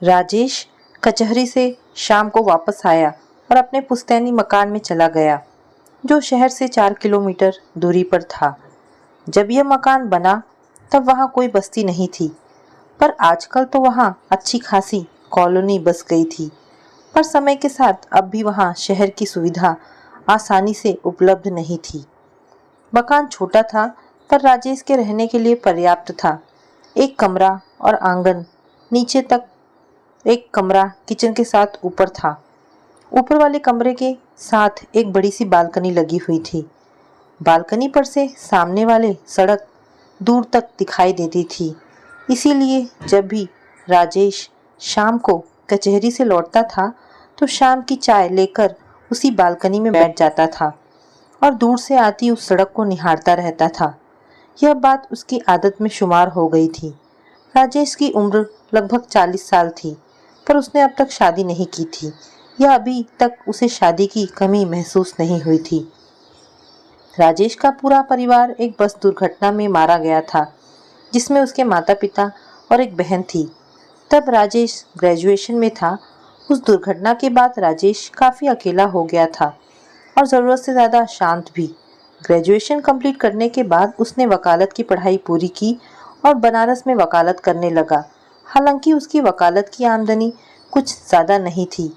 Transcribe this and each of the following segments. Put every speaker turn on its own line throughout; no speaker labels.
राजेश कचहरी से शाम को वापस आया और अपने पुश्तैनी मकान में चला गया, जो शहर से 4 किलोमीटर दूरी पर था। जब यह मकान बना तब वहाँ कोई बस्ती नहीं थी, पर आजकल तो वहाँ अच्छी खासी कॉलोनी बस गई थी। पर समय के साथ अब भी वहाँ शहर की सुविधा आसानी से उपलब्ध नहीं थी। मकान छोटा था, पर राजेश के रहने के लिए पर्याप्त था। एक कमरा और आंगन, नीचे तक एक कमरा किचन के साथ ऊपर था। ऊपर वाले कमरे के साथ एक बड़ी सी बालकनी लगी हुई थी। बालकनी पर से सामने वाले सड़क दूर तक दिखाई देती थी। इसीलिए जब भी राजेश शाम को कचहरी से लौटता था तो शाम की चाय लेकर उसी बालकनी में बैठ जाता था और दूर से आती उस सड़क को निहारता रहता था। यह बात उसकी आदत में शुमार हो गई थी। राजेश की उम्र लगभग 40 साल थी, पर उसने अब तक शादी नहीं की थी या अभी तक उसे शादी की कमी महसूस नहीं हुई थी। राजेश का पूरा परिवार एक बस दुर्घटना में मारा गया था, जिसमें उसके माता पिता और एक बहन थी। तब राजेश ग्रेजुएशन में था। उस दुर्घटना के बाद राजेश काफ़ी अकेला हो गया था और ज़रूरत से ज़्यादा शांत भी। ग्रेजुएशन कंप्लीट करने के बाद उसने वकालत की पढ़ाई पूरी की और बनारस में वकालत करने लगा। हालांकि उसकी वकालत की आमदनी कुछ ज़्यादा नहीं थी,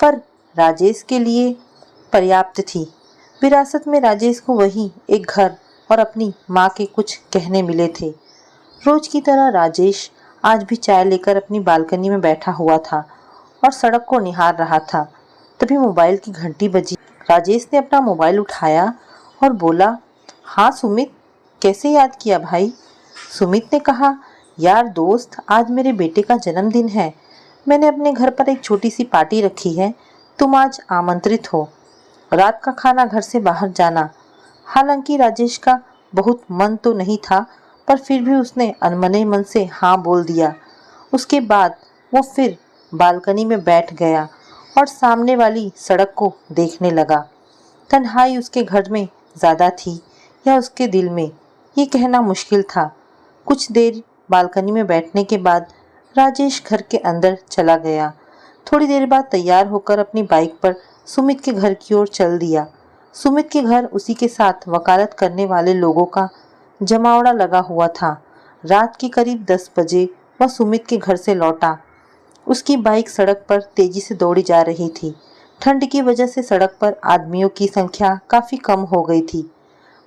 पर राजेश के लिए पर्याप्त थी। विरासत में राजेश को वही एक घर और अपनी माँ के कुछ गहने मिले थे। रोज की तरह राजेश आज भी चाय लेकर अपनी बालकनी में बैठा हुआ था और सड़क को निहार रहा था। तभी मोबाइल की घंटी बजी। राजेश ने अपना मोबाइल उठाया और बोला, हाँ सुमित, कैसे याद किया भाई? सुमित ने कहा, यार दोस्त, आज मेरे बेटे का जन्मदिन है। मैंने अपने घर पर एक छोटी सी पार्टी रखी है, तुम आज आमंत्रित हो। रात का खाना घर से बाहर जाना। हालांकि राजेश का बहुत मन तो नहीं था, पर फिर भी उसने अनमने मन से हाँ बोल दिया। उसके बाद वो फिर बालकनी में बैठ गया और सामने वाली सड़क को देखने लगा। तन्हाई उसके घर में ज़्यादा थी या उसके दिल में, ये कहना मुश्किल था। कुछ देर बालकनी में बैठने के बाद राजेश घर के अंदर चला गया। थोड़ी देर बाद तैयार होकर अपनी बाइक पर सुमित के घर की ओर चल दिया। सुमित के घर उसी के साथ वकालत करने वाले लोगों का जमावड़ा लगा हुआ था। रात के करीब 10 बजे वह सुमित के घर से लौटा। उसकी बाइक सड़क पर तेजी से दौड़ी जा रही थी। ठंड की वजह से सड़क पर आदमियों की संख्या काफ़ी कम हो गई थी।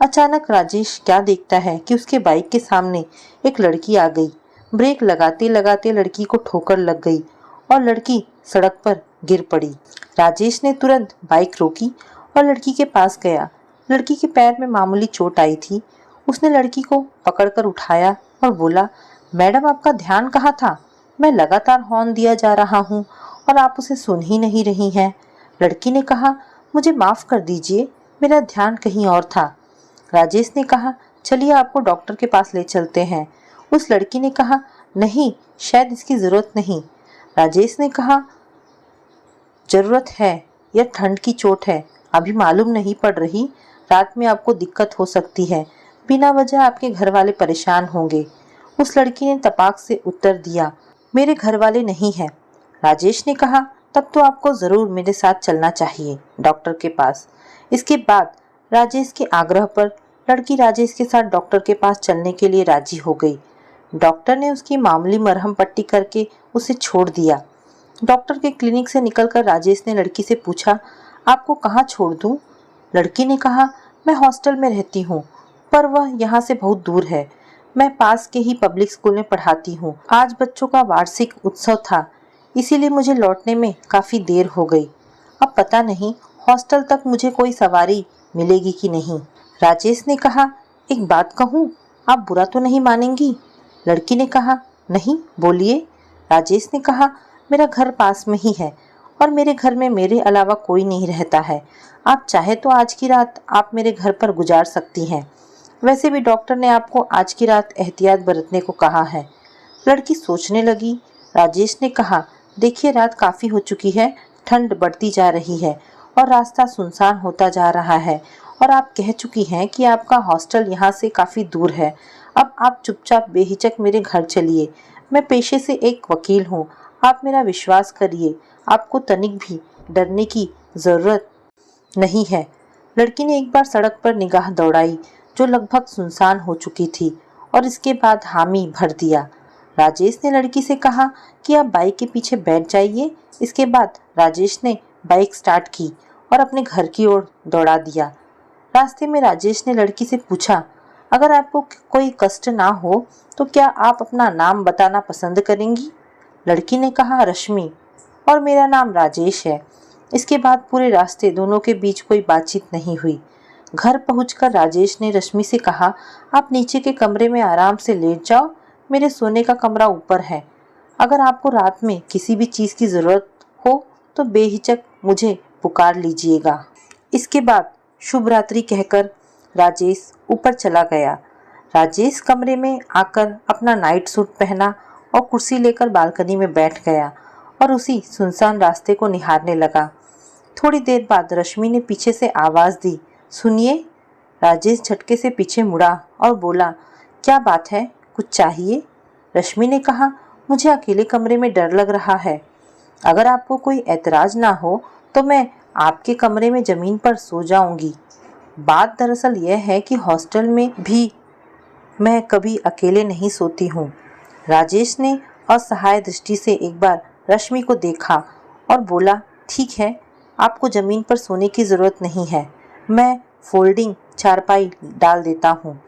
अचानक राजेश क्या देखता है कि उसके बाइक के सामने एक लड़की आ गई। ब्रेक लगाते लगाते लड़की को ठोकर लग गई और लड़की सड़क पर गिर पड़ी। राजेश ने तुरंत बाइक रोकी और लड़की के पास गया। लड़की के पैर में मामूली चोट आई थी। उसने लड़की को पकड़कर उठाया और बोला, मैडम, आपका ध्यान कहाँ था? मैं लगातार हॉर्न दिया जा रहा हूँ और आप उसे सुन ही नहीं रही हैं। लड़की ने कहा, मुझे माफ़ कर दीजिए, मेरा ध्यान कहीं और था। राजेश ने कहा, चलिए आपको डॉक्टर के पास ले चलते हैं। उस लड़की ने कहा, नहीं, शायद इसकी ज़रूरत नहीं। राजेश ने कहा, ज़रूरत है, यह ठंड की चोट है, अभी मालूम नहीं पड़ रही, रात में आपको दिक्कत हो सकती है, बिना वजह आपके घर वाले परेशान होंगे। उस लड़की ने तपाक से उत्तर दिया, मेरे घर वाले नहीं हैं। राजेश ने कहा, तब तो आपको ज़रूर मेरे साथ चलना चाहिए डॉक्टर के पास। इसके बाद राजेश के आग्रह पर लड़की राजेश के साथ डॉक्टर के पास चलने के लिए राजी हो गई। डॉक्टर ने उसकी मामूली मरहम पट्टी करके उसे छोड़ दिया। डॉक्टर के क्लिनिक से निकलकर राजेश ने लड़की से पूछा, आपको कहाँ छोड़ दूँ? लड़की ने कहा, मैं हॉस्टल में रहती हूँ, पर वह यहाँ से बहुत दूर है। मैं पास के ही पब्लिक स्कूल में पढ़ाती हूँ। आज बच्चों का वार्षिक उत्सव था, इसीलिए मुझे लौटने में काफ़ी देर हो गई। अब पता नहीं हॉस्टल तक मुझे कोई सवारी मिलेगी कि नहीं। राजेश ने कहा, एक बात कहूँ, आप बुरा तो नहीं मानेंगी? लड़की ने कहा, नहीं, बोलिए। राजेश ने कहा, मेरा घर पास में ही है और मेरे घर में मेरे अलावा कोई नहीं रहता है। आप चाहे तो आज की रात आप मेरे घर पर गुजार सकती हैं। वैसे भी डॉक्टर ने आपको आज की रात एहतियात बरतने को कहा है। लड़की सोचने लगी। राजेश ने कहा, देखिए, रात काफ़ी हो चुकी है, ठंड बढ़ती जा रही है और रास्ता सुनसान होता जा रहा है और आप कह चुकी हैं कि आपका हॉस्टल यहाँ से काफ़ी दूर है। अब आप चुपचाप बेहिचक मेरे घर चलिए। मैं पेशे से एक वकील हूँ, आप मेरा विश्वास करिए, आपको तनिक भी डरने की ज़रूरत नहीं है। लड़की ने एक बार सड़क पर निगाह दौड़ाई जो लगभग सुनसान हो चुकी थी और इसके बाद हामी भर दिया। राजेश ने लड़की से कहा कि आप बाइक के पीछे बैठ जाइए। इसके बाद राजेश ने बाइक स्टार्ट की और अपने घर की ओर दौड़ा दिया। रास्ते में राजेश ने लड़की से पूछा, अगर आपको कोई कष्ट ना हो तो क्या आप अपना नाम बताना पसंद करेंगी? लड़की ने कहा, रश्मि, और मेरा नाम राजेश है। इसके बाद पूरे रास्ते दोनों के बीच कोई बातचीत नहीं हुई। घर पहुंचकर राजेश ने रश्मि से कहा, आप नीचे के कमरे में आराम से लेट जाओ, मेरे सोने का कमरा ऊपर है। अगर आपको रात में किसी भी चीज़ की ज़रूरत हो तो बेहिचक मुझे पुकार लीजिएगा। इसके बाद शुभ रात्रि कहकर राजेश ऊपर चला गया। राजेश कमरे में आकर अपना नाइट सूट पहना और कुर्सी लेकर बालकनी में बैठ गया और उसी सुनसान रास्ते को निहारने लगा। थोड़ी देर बाद रश्मि ने पीछे से आवाज़ दी, सुनिए। राजेश झटके से पीछे मुड़ा और बोला, क्या बात है, कुछ चाहिए? रश्मि ने कहा, मुझे अकेले कमरे में डर लग रहा है। अगर आपको कोई ऐतराज ना हो तो मैं आपके कमरे में ज़मीन पर सो जाऊंगी। बात दरअसल यह है कि हॉस्टल में भी मैं कभी अकेले नहीं सोती हूँ। राजेश ने असहाय दृष्टि से एक बार रश्मि को देखा और बोला, ठीक है, आपको ज़मीन पर सोने की ज़रूरत नहीं है, मैं फोल्डिंग चारपाई डाल देता हूँ।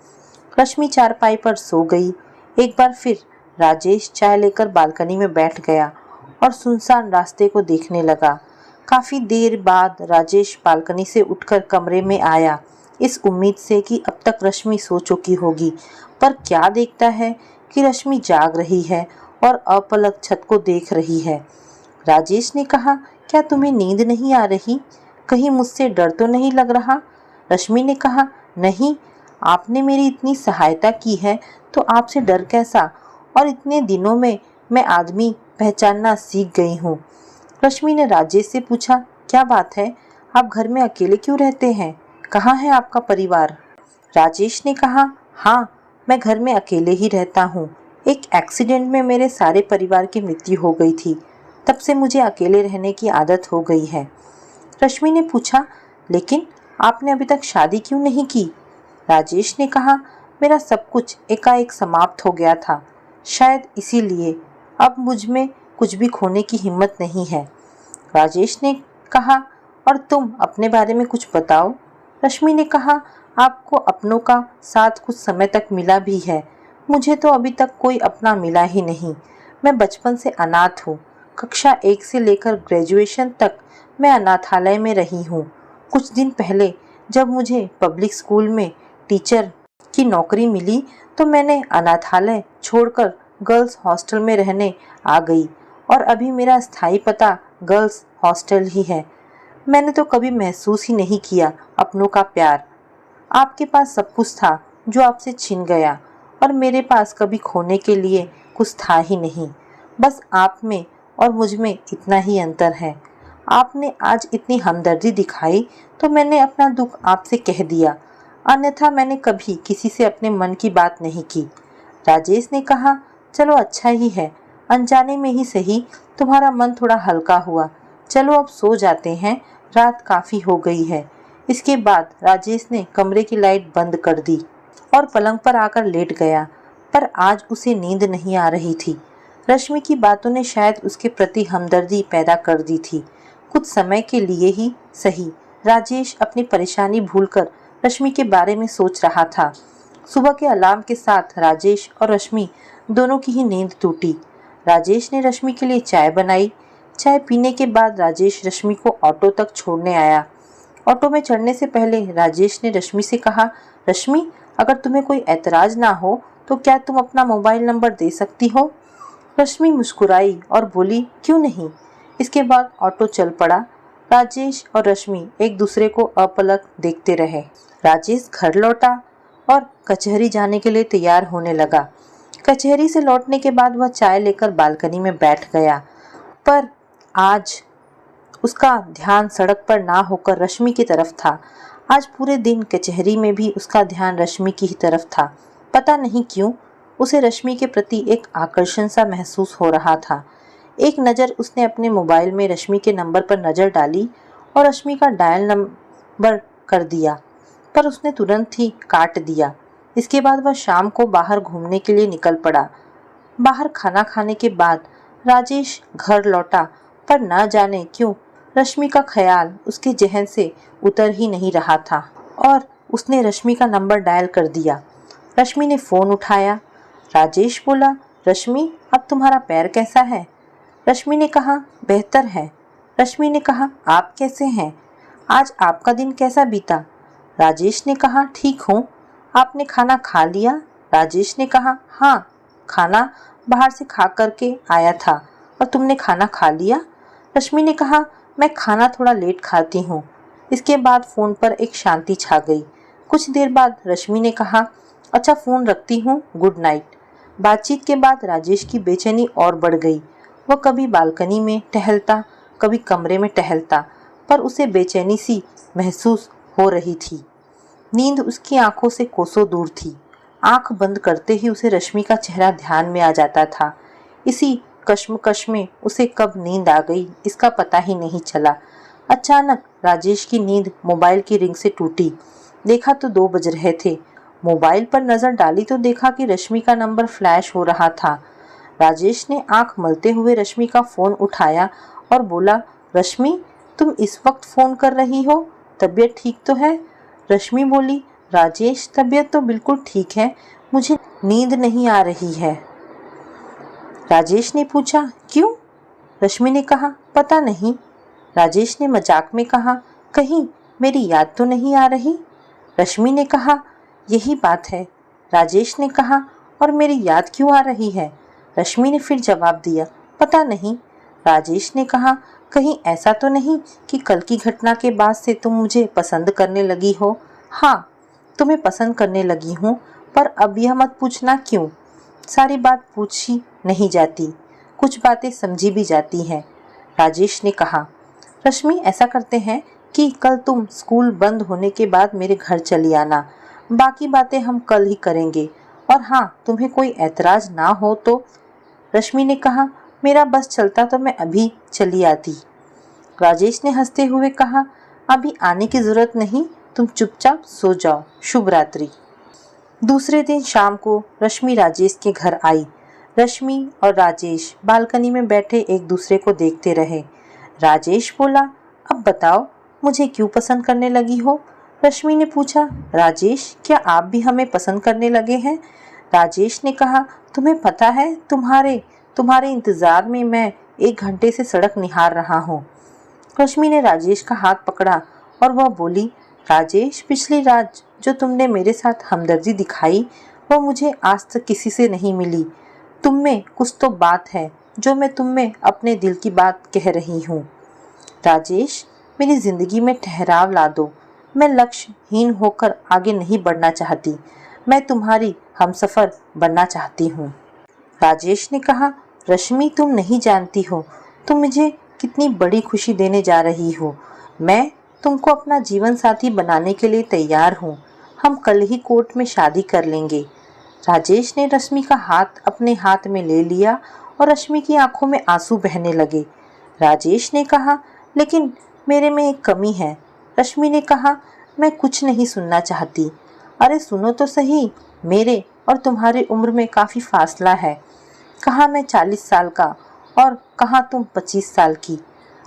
रश्मि चारपाई पर सो गई। एक बार फिर राजेश चाय लेकर बालकनी में बैठ गया और सुनसान रास्ते को देखने लगा। काफ़ी देर बाद राजेश बालकनी से उठकर कमरे में आया, इस उम्मीद से कि अब तक रश्मि सो चुकी होगी, पर क्या देखता है कि रश्मि जाग रही है और अपलक छत को देख रही है। राजेश ने कहा, क्या तुम्हें नींद नहीं आ रही? कहीं मुझसे डर तो नहीं लग रहा? रश्मि ने कहा, नहीं, आपने मेरी इतनी सहायता की है तो आपसे डर कैसा, और इतने दिनों में मैं आदमी पहचानना सीख गई हूँ। रश्मि ने राजेश से पूछा, क्या बात है, आप घर में अकेले क्यों रहते हैं? कहाँ है आपका परिवार? राजेश ने कहा, हाँ, मैं घर में अकेले ही रहता हूँ। एक एक्सीडेंट में मेरे सारे परिवार की मृत्यु हो गई थी, तब से मुझे अकेले रहने की आदत हो गई है। रश्मि ने पूछा, लेकिन आपने अभी तक शादी क्यों नहीं की? राजेश ने कहा, मेरा सब कुछ एकाएक समाप्त हो गया था, शायद इसीलिए अब मुझ में कुछ भी खोने की हिम्मत नहीं है। राजेश ने कहा, और तुम अपने बारे में कुछ बताओ। रश्मि ने कहा, आपको अपनों का साथ कुछ समय तक मिला भी है, मुझे तो अभी तक कोई अपना मिला ही नहीं। मैं बचपन से अनाथ हूँ। कक्षा 1 से लेकर ग्रेजुएशन तक मैं अनाथालय में रही हूँ। कुछ दिन पहले जब मुझे पब्लिक स्कूल में टीचर की नौकरी मिली तो मैंने अनाथालय छोड़कर गर्ल्स हॉस्टल में रहने आ गई और अभी मेरा स्थायी पता गर्ल्स हॉस्टल ही है। मैंने तो कभी महसूस ही नहीं किया अपनों का प्यार। आपके पास सब कुछ था जो आपसे छिन गया, और मेरे पास कभी खोने के लिए कुछ था ही नहीं। बस आप में और मुझ में इतना ही अंतर है। आपने आज इतनी हमदर्दी दिखाई तो मैंने अपना दुख आपसे कह दिया, अन्यथा मैंने कभी किसी से अपने मन की बात नहीं की। राजेश ने कहा, चलो अच्छा ही है, अनजाने में ही सही तुम्हारा मन थोड़ा हल्का हुआ। चलो अब सो जाते हैं, रात काफ़ी हो गई है। इसके बाद राजेश ने कमरे की लाइट बंद कर दी और पलंग पर आकर लेट गया, पर आज उसे नींद नहीं आ रही थी। रश्मि की बातों ने शायद उसके प्रति हमदर्दी पैदा कर दी थी। कुछ समय के लिए ही सही राजेश अपनी परेशानी भूलकर रश्मि के बारे में सोच रहा था। सुबह के अलार्म के साथ राजेश और रश्मि दोनों की ही नींद टूटी। राजेश ने रश्मि के लिए चाय बनाई। चाय पीने के बाद राजेश रश्मि को ऑटो तक छोड़ने आया। ऑटो में चढ़ने से पहले राजेश ने रश्मि से कहा, रश्मि, अगर तुम्हें कोई ऐतराज ना हो तो क्या तुम अपना मोबाइल नंबर दे सकती हो? रश्मि मुस्कुराई और बोली, क्यों नहीं। इसके बाद ऑटो चल पड़ा। राजेश और रश्मि एक दूसरे को अपलक देखते रहे। राजेश घर लौटा और कचहरी जाने के लिए तैयार होने लगा। कचहरी से लौटने के बाद वह चाय लेकर बालकनी में बैठ गया, पर आज उसका ध्यान सड़क पर ना होकर रश्मि की तरफ था। आज पूरे दिन कचहरी में भी उसका ध्यान रश्मि की ही तरफ था। पता नहीं क्यों उसे रश्मि के प्रति एक आकर्षण सा महसूस हो रहा था। एक नज़र उसने अपने मोबाइल में रश्मि के नंबर पर नज़र डाली और रश्मि का डायल नंबर कर दिया, पर उसने तुरंत ही काट दिया। इसके बाद वह शाम को बाहर घूमने के लिए निकल पड़ा। बाहर खाना खाने के बाद राजेश घर लौटा, पर न जाने क्यों रश्मि का ख्याल उसके जहन से उतर ही नहीं रहा था और उसने रश्मि का नंबर डायल कर दिया। रश्मि ने फ़ोन उठाया। राजेश बोला, रश्मि अब तुम्हारा पैर कैसा है? रश्मि ने कहा, बेहतर है। रश्मि ने कहा, आप कैसे हैं? आज आपका दिन कैसा बीता? राजेश ने कहा, ठीक हूँ। आपने खाना खा लिया? राजेश ने कहा, हाँ, खाना बाहर से खा करके आया था। और तुमने खाना खा लिया? रश्मि ने कहा, मैं खाना थोड़ा लेट खाती हूँ। इसके बाद फ़ोन पर एक शांति छा गई। कुछ देर बाद रश्मि ने कहा, अच्छा फ़ोन रखती हूँ, गुड नाइट। बातचीत के बाद राजेश की बेचैनी और बढ़ गई। वह कभी बालकनी में टहलता, कभी कमरे में टहलता, पर उसे बेचैनी सी महसूस हो रही थी। नींद उसकी आंखों से कोसों दूर थी। आंख बंद करते ही उसे रश्मि का चेहरा ध्यान में आ जाता था। इसी कश्मकश में उसे कब नींद आ गई इसका पता ही नहीं चला। अचानक राजेश की नींद मोबाइल की रिंग से टूटी। देखा तो 2 बज रहे थे। मोबाइल पर नज़र डाली तो देखा कि रश्मि का नंबर फ्लैश हो रहा था। राजेश ने आंख मलते हुए रश्मि का फ़ोन उठाया और बोला, रश्मि तुम इस वक्त फ़ोन कर रही हो, तबीयत ठीक तो है? रश्मि बोली, राजेश तबीयत तो बिल्कुल ठीक है, मुझे नींद नहीं आ रही है। राजेश ने पूछा, क्यों? रश्मि ने कहा, पता नहीं। राजेश ने मजाक में कहा, कहीं मेरी याद तो नहीं आ रही? रश्मि ने कहा, यही बात है। राजेश ने कहा, और मेरी याद क्यों आ रही है? रश्मि ने फिर जवाब दिया, पता नहीं। राजेश ने कहा, कहीं ऐसा तो नहीं कि कल की घटना के बाद से तुम मुझे पसंद करने लगी हो? हाँ, तुम्हें पसंद करने लगी हूँ, पर अब यह मत पूछना क्यों। सारी बात पूछी नहीं जाती, कुछ बातें समझी भी जाती हैं। राजेश ने कहा, रश्मि ऐसा करते हैं कि कल तुम स्कूल बंद होने के बाद मेरे घर चली आना, बाकी बातें हम कल ही करेंगे, और हाँ, तुम्हें कोई ऐतराज़ ना हो तो। रश्मि ने कहा, मेरा बस चलता तो मैं अभी चली आती। राजेश ने हंसते हुए कहा, अभी आने की ज़रूरत नहीं, तुम चुपचाप सो जाओ, शुभ रात्रि। दूसरे दिन शाम को रश्मि राजेश के घर आई। रश्मि और राजेश बालकनी में बैठे एक दूसरे को देखते रहे। राजेश बोला, अब बताओ मुझे क्यों पसंद करने लगी हो? रश्मि ने पूछा, राजेश क्या आप भी हमें पसंद करने लगे हैं? राजेश ने कहा, तुम्हें पता है तुम्हारे इंतज़ार में मैं 1 घंटे से सड़क निहार रहा हूँ। रश्मि ने राजेश का हाथ पकड़ा और वह बोली, राजेश पिछली रात जो तुमने मेरे साथ हमदर्दी दिखाई वह मुझे आज तक किसी से नहीं मिली। तुम में कुछ तो बात है जो मैं तुम में अपने दिल की बात कह रही हूँ। राजेश मेरी ज़िंदगी में ठहराव ला दो, मैं लक्ष्यहीन होकर आगे नहीं बढ़ना चाहती, मैं तुम्हारी हमसफ़र बनना चाहती हूँ। राजेश ने कहा, रश्मि तुम नहीं जानती हो तुम मुझे कितनी बड़ी खुशी देने जा रही हो। मैं तुमको अपना जीवन साथी बनाने के लिए तैयार हूँ। हम कल ही कोर्ट में शादी कर लेंगे। राजेश ने रश्मि का हाथ अपने हाथ में ले लिया और रश्मि की आंखों में आंसू बहने लगे। राजेश ने कहा, लेकिन मेरे में एक कमी है। रश्मि ने कहा, मैं कुछ नहीं सुनना चाहती। अरे सुनो तो सही, मेरे और तुम्हारी उम्र में काफ़ी फासला है। कहाँ मैं 40 साल का और कहाँ तुम 25 साल की।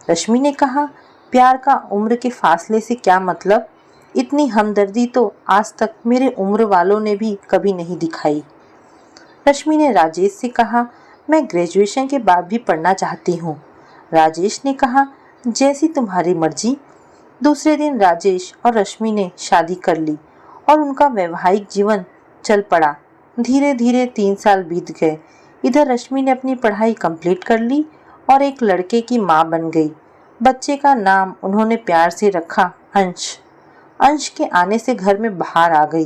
रश्मि ने कहा, प्यार का उम्र के फासले से क्या मतलब? इतनी हमदर्दी तो आज तक मेरे उम्र वालों ने भी कभी नहीं दिखाई। रश्मि ने राजेश से कहा, मैं ग्रेजुएशन के बाद भी पढ़ना चाहती हूँ। राजेश ने कहा, जैसी तुम्हारी मर्जी। दूसरे दिन राजेश और रश्मि ने शादी कर ली और उनका वैवाहिक जीवन चल पड़ा। धीरे धीरे 3 साल बीत गए। इधर रश्मि ने अपनी पढ़ाई कंप्लीट कर ली और एक लड़के की माँ बन गई। बच्चे का नाम उन्होंने प्यार से रखा अंश। अंश के आने से घर में बाहर आ गई।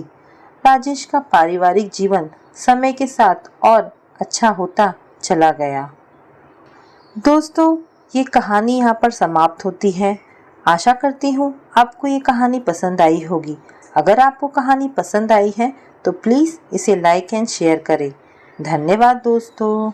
राजेश का पारिवारिक जीवन समय के साथ और अच्छा होता चला गया। दोस्तों, ये कहानी यहाँ पर समाप्त होती है। आशा करती हूँ आपको ये कहानी पसंद आई होगी। अगर आपको कहानी पसंद आई है तो प्लीज़ इसे लाइक एंड शेयर करें। धन्यवाद दोस्तों।